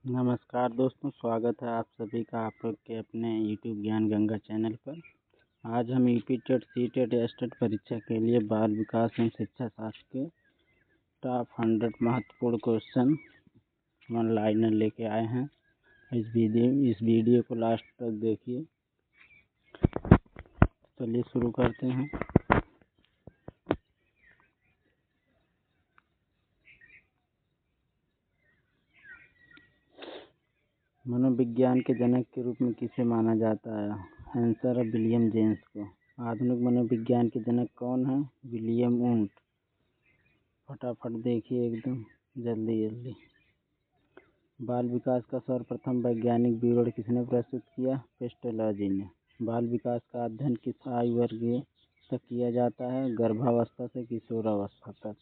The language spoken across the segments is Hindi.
नमस्कार दोस्तों, स्वागत है आप सभी का आप लोग के अपने यूट्यूब ज्ञान गंगा चैनल पर। आज हम यूपी टेट सीटेट एस्टेट परीक्षा के लिए बाल विकास एवं शिक्षा शास्त्र के टॉप 100 महत्वपूर्ण क्वेश्चन वन लाइनर लेके आए हैं। इस वीडियो को लास्ट तक देखिए। चलिए शुरू करते हैं। मनोविज्ञान के जनक के रूप में किसे माना जाता है? आंसर है विलियम जेम्स को। आधुनिक मनोविज्ञान के जनक कौन है? William Wundt. फटाफट देखिए एकदम जल्दी। बाल विकास का सर्वप्रथम वैज्ञानिक विवरण किसने प्रस्तुत किया? पेस्टोलॉजी ने। बाल विकास का अध्ययन किस आयु वर्ग तक किया जाता है? गर्भावस्था से किशोरावस्था तक।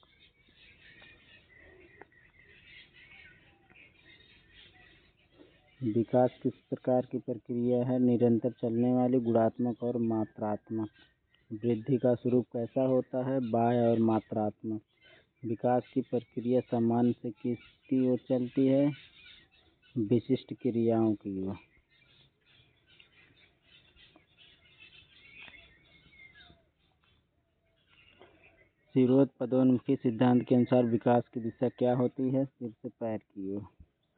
विकास किस प्रकार की प्रक्रिया है? निरंतर चलने वाली, गुणात्मक और मात्रात्मक। वृद्धि का स्वरूप कैसा होता है? बाह्य और मात्रात्मक। विकास की प्रक्रिया सामान्य से किसकी ओर चलती है? विशिष्ट क्रियाओं की ओर। शिरोध पदोन्मुखी सिद्धांत के अनुसार विकास की दिशा क्या होती है? सिर से पैर की ओर।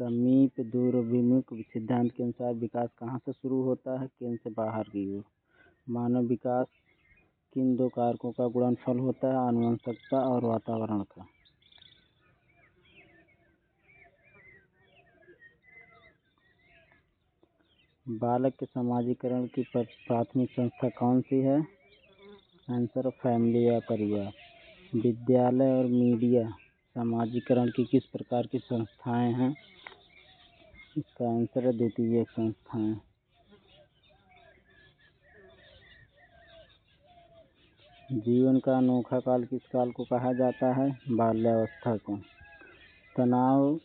समीप दूरभिमुख सिद्धांत के अनुसार विकास कहाँ से शुरू होता है? केंद्र से बाहर की ओर। मानव विकास किन दो कारकों का गुणनफल होता है? आनुवंशिकता और वातावरण का। बालक के समाजीकरण की प्राथमिक संस्था कौन सी है? आंसर फैमिली या परिवार। विद्यालय और मीडिया समाजीकरण की किस प्रकार की संस्थाएं हैं? इसका आंसर है द्वितीयक संस्थाएं। जीवन का अनोखा काल किस काल को कहा जाता है? बाल्यावस्था को। तनाव,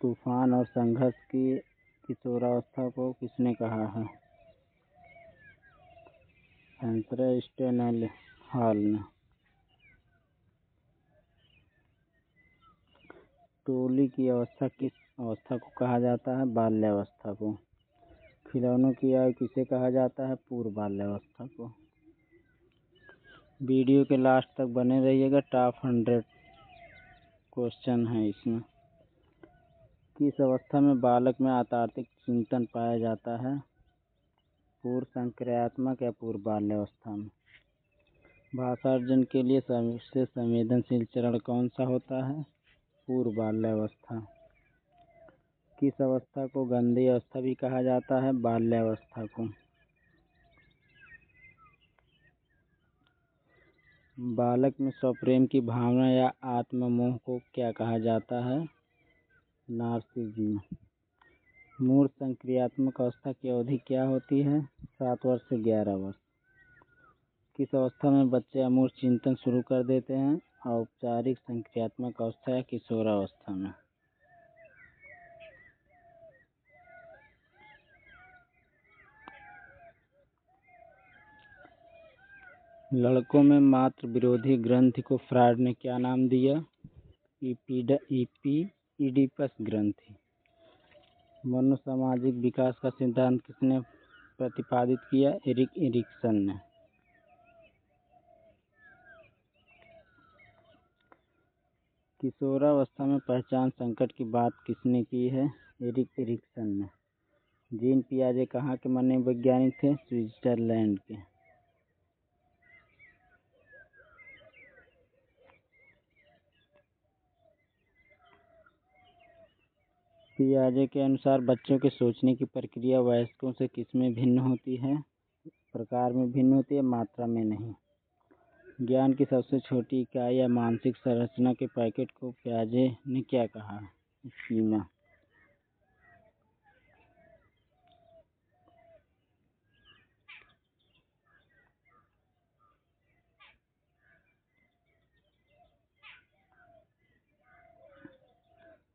तूफान और संघर्ष की किशोरावस्था को किसने कहा है? आंसर है स्टेनल हॉल ने। टोली की अवस्था किस अवस्था को कहा जाता है? बाल्यावस्था को। खिलौनों की आयु किसे कहा जाता है? पूर्व बाल्यावस्था को। वीडियो के लास्ट तक बने रहिएगा। टॉप 100 क्वेश्चन है इसमें। किस अवस्था में बालक में आंतरिक चिंतन पाया जाता है? पूर्व संक्रियात्मक या पूर्व बाल्यावस्था में। भाषार्जन के लिए सबसे संवेदनशील चरण कौन सा होता है? पूर्व बाल्यावस्था। किस अवस्था को गंधी अवस्था भी कहा जाता है? बाल्यावस्था को। बालक में स्वप्रेम की भावना या आत्ममोह को क्या कहा जाता है? नार्सिसिज्म। मूर्त संक्रियात्मक अवस्था की अवधि क्या होती है? 7 वर्ष से 11 वर्ष। किस अवस्था में बच्चे अमूर्त चिंतन शुरू कर देते हैं? औपचारिक संक्रियात्मक अवस्था या किशोरावस्था में। लड़कों में मात्र विरोधी ग्रंथि को फ्रायड ने क्या नाम दिया? इडिपस ग्रंथि। मनोसामाजिक विकास का सिद्धांत किसने प्रतिपादित किया? एरिक एरिक्सन ने। किशोरावस्था में पहचान संकट की बात किसने की है? एरिक एरिक्सन ने। जीन पियाजे कहाँ के मनोवैज्ञानिक थे? स्विट्जरलैंड के। पियाजे के अनुसार बच्चों के सोचने की प्रक्रिया वयस्कों से किसमें भिन्न होती है? प्रकार में भिन्न होती है, मात्रा में नहीं। ज्ञान की सबसे छोटी इकाई या मानसिक संरचना के पैकेट को पियाजे ने क्या कहा? स्कीमा।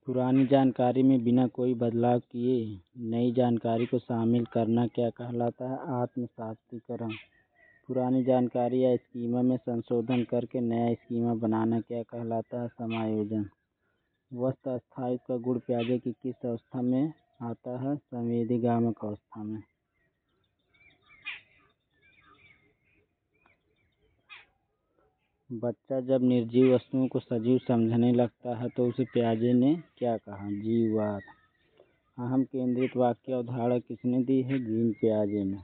पुरानी जानकारी में बिना कोई बदलाव किए नई जानकारी को शामिल करना क्या कहलाता है? आत्मसातीकरण। पुरानी जानकारी या स्कीमा में संशोधन करके नया स्कीमा बनाना क्या कहलाता है? समायोजन। वस्त अस्थायी का गुण प्याजे की किस अवस्था में आता है? संवेदीगामक अवस्था में। बच्चा जब निर्जीव वस्तुओं को सजीव समझने लगता है तो उसे प्याजे ने क्या कहा? जीववाद। अहम केंद्रित वाक्य अवधारणा किसने दी है? जीन पियाजे ने।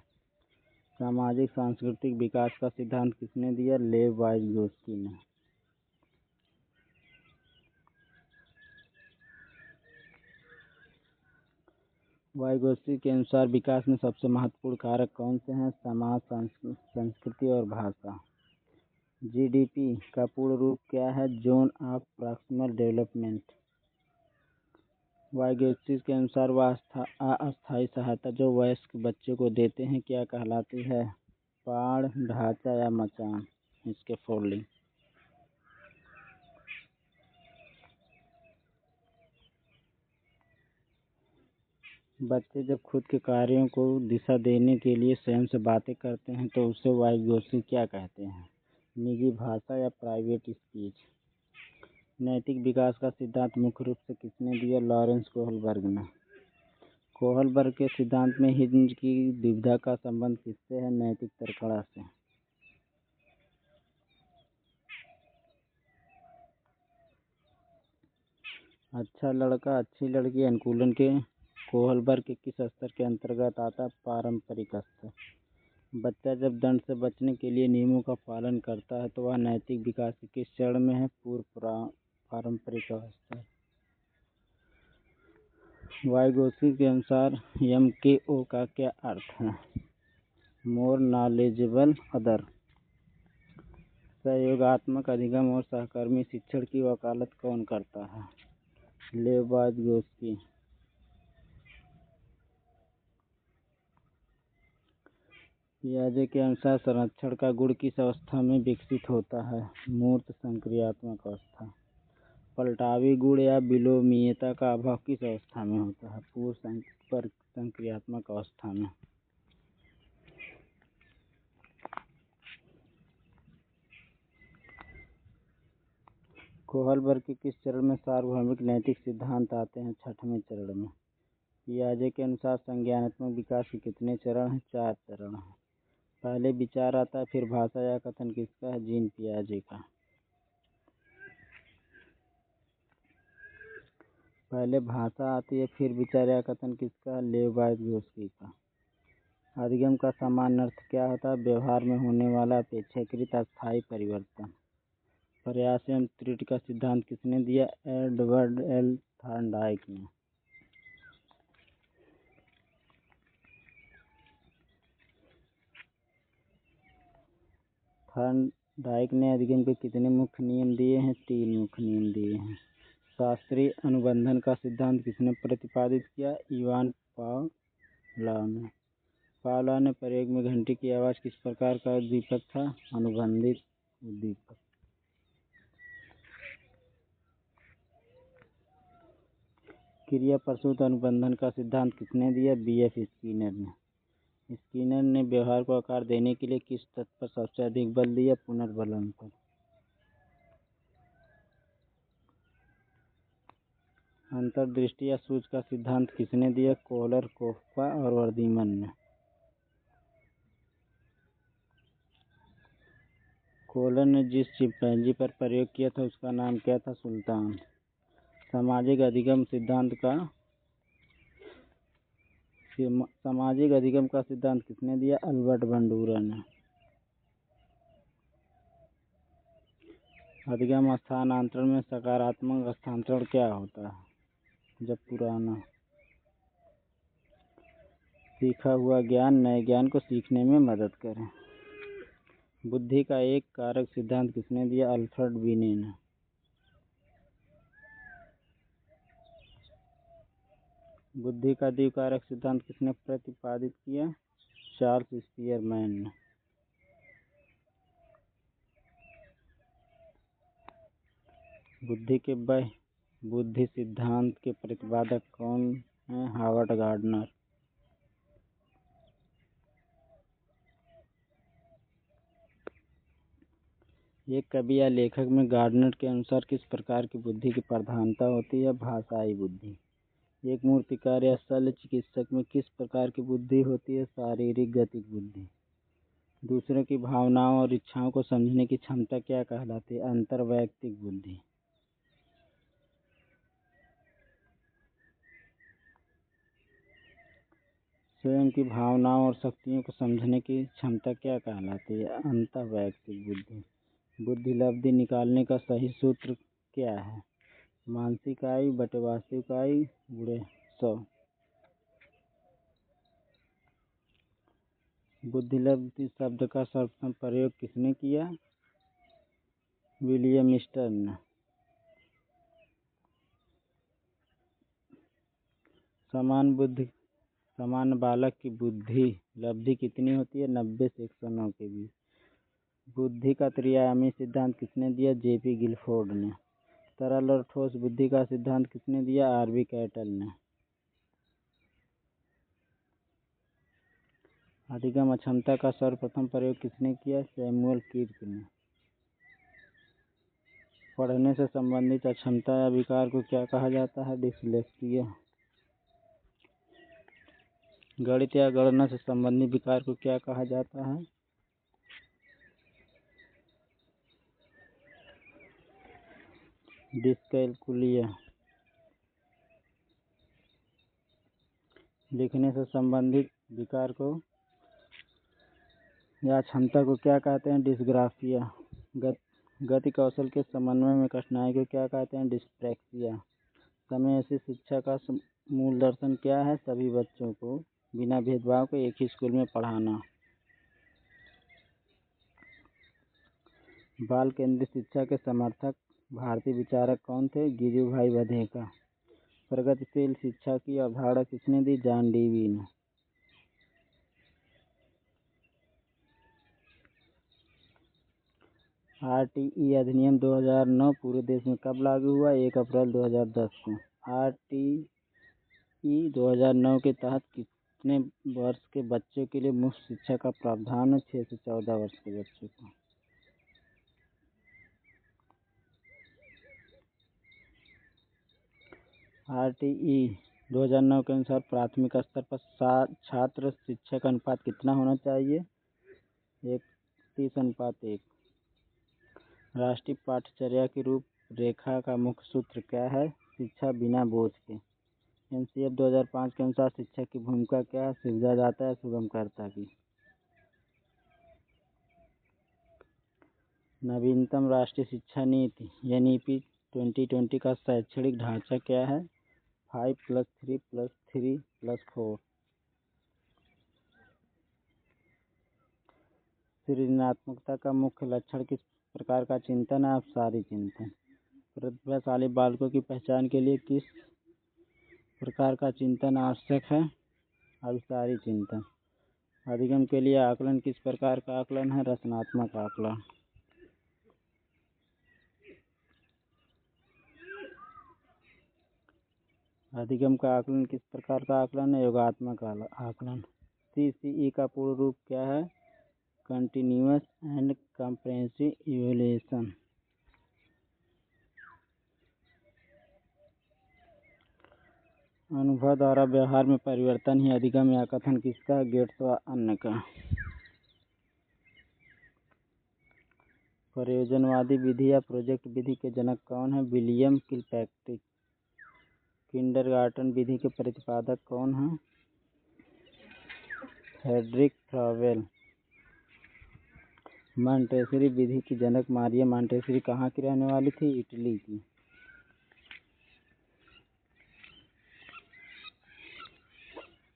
सामाजिक सांस्कृतिक विकास का सिद्धांत किसने दिया? लेव वाइगोत्स्की ने। वाइगोत्स्की के अनुसार विकास में सबसे महत्वपूर्ण कारक कौन से हैं? समाज, संस्कृति और भाषा। जीडीपी का पूर्ण रूप क्या है? Zone of proximal development. Vygotsky के अनुसार वह अस्थायी सहायता जो वयस्क बच्चे को देते हैं क्या कहलाती है? पाड़, ढांचा या मचान, इसके फोल्डिंग। बच्चे जब खुद के कार्यों को दिशा देने के लिए स्वयं से बातें करते हैं तो उसे वाइगोत्स्की क्या कहते हैं? निजी भाषा या प्राइवेट स्पीच। नैतिक विकास का सिद्धांत मुख्य रूप से किसने दिया? लॉरेंस कोहलबर्ग ने। कोहलबर्ग के सिद्धांत में हिंज की द्विधा का संबंध किससे है? नैतिक तरकड़ा से। अच्छा लड़का अच्छी लड़की अनुकूलन के कोहलबर्ग के किस स्तर के अंतर्गत आता है? पारंपरिक स्तर। बच्चा जब दंड से बचने के लिए नियमों का पालन करता है तो वह नैतिक विकास के किस चरण में है? पूर्व पारंपरिक अवस्था। वाइगोत्स्की के अनुसार MKO का क्या अर्थ है? More knowledgeable other. सहयोगात्मक अधिगम और सहकर्मी शिक्षण की वकालत कौन करता है? लेव वाइगोत्स्की। पियाजे के अनुसार संरक्षण का गुण किस अवस्था में विकसित होता है? मूर्त संक्रियात्मक अवस्था। पलटावी गुण या विलोमीयता का अभाव किस अवस्था में होता है? पूर्व संक्रियात्मक अवस्था में। कोहलबर्ग के किस चरण में सार्वभौमिक नैतिक सिद्धांत आते हैं? 6वें चरण में। पियाजे के अनुसार संज्ञानात्मक विकास के कितने चरण हैं? 4 चरण हैं। पहले विचार आता है फिर भाषा या कथन किसका है? जीन पियाजे का। पहले भाषा आती है फिर विचार या कथन किसका? लेव वाइगोत्स्की का। अधिगम का सामान्य अर्थ क्या होता है? व्यवहार में होने वाला अपेक्षाकृत अस्थायी परिवर्तन। प्रयास एवं त्रुटि का सिद्धांत किसने दिया? एडवर्ड एल थॉर्नडाइक ने। थॉर्नडाइक ने अधिगम के कितने मुख्य नियम दिए हैं? 3 मुख्य नियम दिए हैं। शास्त्रीय अनुबंधन का सिद्धांत किसने प्रतिपादित किया? इवान पावलोव ने। पावलोव ने प्रयोग में घंटी की आवाज़ किस प्रकार का उद्दीपक था? अनुबंधित उद्दीपक। क्रिया प्रसूत अनुबंधन का सिद्धांत किसने दिया? BF स्किनर ने। स्किनर ने व्यवहार को आकार देने के लिए किस तत्व पर सबसे अधिक बल दिया? पुनर्बलन पर। अंतर्दृष्टि या सूझ का सिद्धांत किसने दिया? कोहलर, कोफ्का और वर्दीमन ने। कोहलर ने जिस चिंपैंजी पर प्रयोग किया था उसका नाम क्या था? सुल्तान। सामाजिक अधिगम का सिद्धांत किसने दिया? अल्बर्ट बंडूरा ने। अधिगम स्थानांतरण में सकारात्मक स्थानांतरण क्या होता है? जब पुराना सीखा हुआ ज्ञान नए ज्ञान को सीखने में मदद करे। बुद्धि का एक कारक सिद्धांत किसने दिया? अल्फ्रेड बिने ने। बुद्धि का द्विकारक सिद्धांत किसने प्रतिपादित किया? चार्ल्स स्पीयरमैन ने। बुद्धि के बुद्धि सिद्धांत के प्रतिपादक कौन हैं? Howard Gardner. एक कवि या लेखक में गार्डनर के अनुसार किस प्रकार की बुद्धि की प्रधानता होती है? भाषाई बुद्धि। एक मूर्तिकार या शल्य चिकित्सक में किस प्रकार की बुद्धि होती है? शारीरिक गतिक बुद्धि। दूसरों की भावनाओं और इच्छाओं को समझने की क्षमता क्या कहलाती है? अंतर्वैयक्तिक बुद्धि। स्वयं की भावनाओं और शक्तियों को समझने की क्षमता क्या कहलाती है? अंतर्वैयक्तिक बुद्धि। बुद्धि लब्धि निकालने का सही सूत्र क्या है? मानसिक आयु बटे वास्तविक आयु गुणे 100। बुद्धिलब्धि शब्द का सर्वप्रथम प्रयोग किसने किया? विलियम स्टर्न ने। समान बालक की बुद्धि लब्धि कितनी होती है? 90 से 109 के बीच। बुद्धि का त्रिआयामी सिद्धांत किसने दिया? जेपी गिलफोर्ड ने। तरल और ठोस बुद्धि का सिद्धांत किसने दिया? आरबी कैटल ने। अधिगम अक्षमता का सर्वप्रथम प्रयोग किसने किया? सैमुअल किर्क ने। पढ़ने से संबंधित अक्षमता या विकार को क्या कहा जाता है? डिसलेक्सिया। गणित या गणना से संबंधित विकार को क्या कहा जाता है? डिस्कैलकुलिया। लिखने से संबंधित विकार को या क्षमता को क्या कहते हैं? डिस्ग्राफिया। गति कौशल के समन्वय में कठिनाई को क्या कहते हैं? डिस्प्रैक्सिया। समय ऐसी शिक्षा का मूल दर्शन क्या है? सभी बच्चों को बिना भेदभाव के एक ही स्कूल में पढ़ाना। बाल केंद्रित शिक्षा के समर्थक भारतीय विचारक कौन थे? गिजुभाई बधेका। प्रगतिशील शिक्षा की अवधारणा किसने दी? जॉन डीवी ने। आरटीई अधिनियम 2009 पूरे देश में कब लागू हुआ? 1 अप्रैल 2010 को। आरटीई 2009 के तहत कितने वर्ष के बच्चों के लिए मुफ्त शिक्षा का प्रावधान है? 6 से 14 वर्ष के बच्चों को। आरटीई 2009 के अनुसार प्राथमिक स्तर पर छात्र शिक्षक अनुपात कितना होना चाहिए? 30:1। राष्ट्रीय पाठ्यचर्या की रूपरेखा का मुख्य सूत्र क्या है? शिक्षा बिना बोझ के। एनसीएफ 2005 के अनुसार शिक्षक की भूमिका क्या है? सुविधादाता या सुगमकर्ता की। नवीनतम राष्ट्रीय शिक्षा नीति एनईपी 2020 का शैक्षणिक ढांचा क्या है? 5+3+3+4। सृजनात्मकता का मुख्य लक्षण किस प्रकार का चिंतन है? अवसारी चिंतन। प्रतिभाशाली बालकों की पहचान के लिए किस प्रकार का चिंतन आवश्यक है? अविसारी चिंतन। अधिगम के लिए आकलन किस प्रकार का आकलन है? रचनात्मक आकलन। अधिगम का आकलन किस प्रकार का आकलन है? योगात्मक आकलन। सीसीई का पूर्ण रूप क्या है? Continuous and comprehensive evaluation. अनुभव द्वारा व्यवहार में परिवर्तन ही अधिगम या कथन किसका? गेट्स व अन्य का। प्रयोजनवादी विधि या प्रोजेक्ट विधि के जनक कौन है? William Kilpatrick. किंडरगार्टन विधि के प्रतिपादक कौन है? फ्रेडरिक फ्रावेल। मॉन्टेसरी विधि की जनक मारिया मॉन्टेसरी कहाँ की रहने वाली थी? इटली की।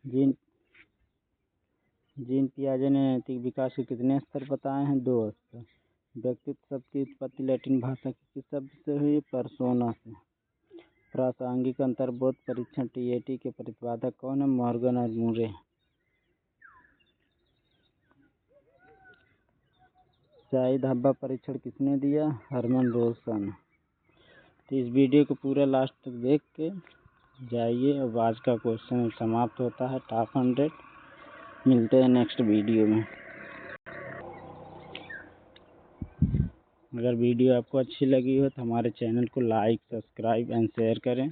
जीन पियाजे ने नैतिक विकास के कितने स्तर बताए हैं? 2 स्तर। व्यक्तित्व शब्द की उत्पत्ति लैटिन भाषा के किस शब्द से हुई? पर्सोना से। प्रासंगिक अंतर्बोध परीक्षण टीएटी के प्रतिपादक कौन है? मॉर्गन और मूरे। शाही धब्बा परीक्षण किसने दिया? हरमन रोसन। तो इस वीडियो को पूरा लास्ट तक देख के जाइए। अब आज का क्वेश्चन समाप्त होता है। टॉप 100। मिलते हैं नेक्स्ट वीडियो में। अगर वीडियो आपको अच्छी लगी हो तो हमारे चैनल को लाइक, सब्सक्राइब एंड शेयर करें।